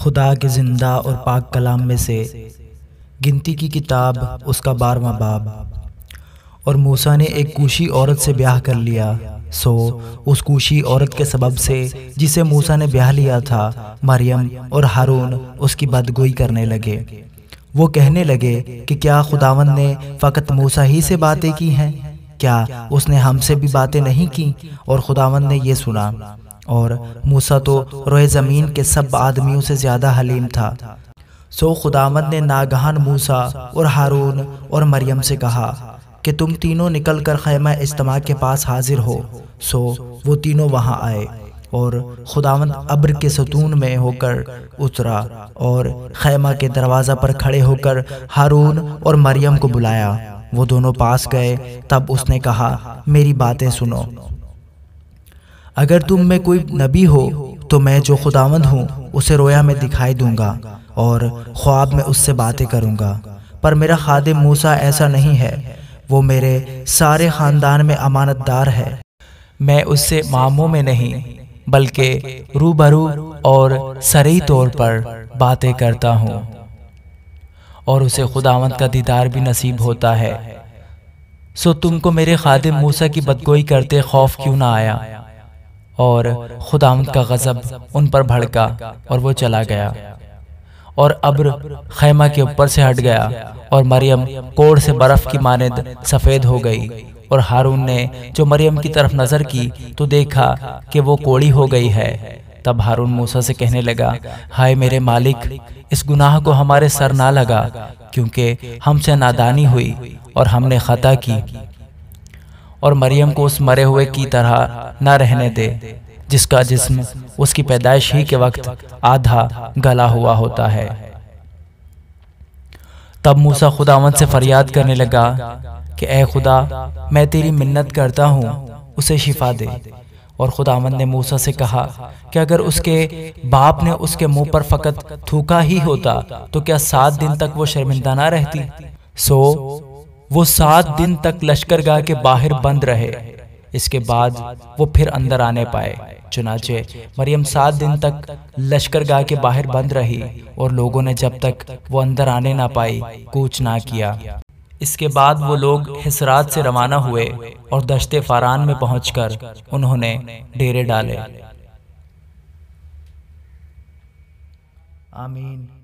خدا کے زندہ اور پاک کلام میں سے گنتی کی کتاب اس کا 12واں باب۔ اور موسیٰ نے ایک کوشی عورت سے بیاہ کر لیا، سو اس کوشی عورت کے سبب سے جسے موسیٰ نے بیاہ لیا تھا، مریم اور ہارون اس کی بدگوئی کرنے لگے۔ وہ کہنے لگے کہ کیا خداوند نے فقط موسیٰ ہی سے باتیں کی ہیں؟ کیا اس نے ہم سے بھی باتیں نہیں کی؟ اور خداوند نے یہ سنا۔ اور موسیٰ تو روئے زمین کے سب آدمیوں سے زیادہ حلیم تھا۔ سو خداوند نے ناگہان موسیٰ اور ہارون اور مریم سے کہا کہ تم تینوں نکل کر خیمہ اجتماع کے پاس حاضر ہو۔ سو وہ تینوں وہاں آئے، اور خداوند ابر کے ستون میں ہو کر اترا اور خیمہ کے دروازہ پر کھڑے ہو کر ہارون اور مریم کو بلایا۔ وہ دونوں پاس گئے، تب اس نے کہا، میری باتیں سنو۔ اگر تم میں کوئی نبی ہو تو میں جو خداوند ہوں اسے رویا میں دکھائی دوں گا اور خواب میں اس سے باتیں کروں گا، پر میرا خادم موسیٰ ایسا نہیں ہے۔ وہ میرے سارے خاندان میں امانت دار ہے۔ میں اس سے معموں میں نہیں بلکہ روبرو اور سرعی طور پر باتیں کرتا ہوں، اور اسے خداوند کا دیدار بھی نصیب ہوتا ہے۔ سو تم کو میرے خادم موسیٰ کی بدگوئی کرتے خوف کیوں نہ آیا؟ اور خداوند کا غضب ان پر بھڑکا اور وہ چلا گیا، اور ابر خیمہ کے اوپر سے ہٹ گیا، اور مریم کوڑ سے برف کی مانند سفید ہو گئی۔ اور ہارون نے جو مریم کی طرف نظر کی تو دیکھا کہ وہ کوڑی ہو گئی ہے۔ تب ہارون موسیٰ سے کہنے لگا، ہائے میرے مالک، اس گناہ کو ہمارے سر نہ لگا، کیونکہ ہم سے نادانی ہوئی اور ہم نے خطا کی۔ اور مریم کو اس مرے ہوئے کی طرح نہ رہنے دے جس کا جسم اس کی پیدائش ہی کے وقت آدھا گلا ہوا ہوتا ہے۔ تب موسیٰ خداوند سے فریاد کرنے لگا کہ اے خدا، میں تیری منت کرتا ہوں، اسے شفا دے۔ اور خداوند نے موسیٰ سے کہا کہ اگر اس کے باپ نے اس کے منہ پر فقط تھوکا ہی ہوتا تو کیا 7 دن تک وہ شرمندہ نہ رہتی؟ سو وہ 7 دن تک لشکرگاہ کے باہر بند رہے، اس کے بعد وہ پھر اندر آنے پائے۔ چنانچہ مریم 7 دن تک لشکرگاہ کے باہر بند رہی، اور لوگوں نے جب تک وہ اندر آنے نہ پائی کوچ نہ کیا۔ اس کے بعد وہ لوگ حسرات سے روانہ ہوئے اور دشت فاران میں پہنچ کر انہوں نے ڈیرے ڈالے۔ آمین۔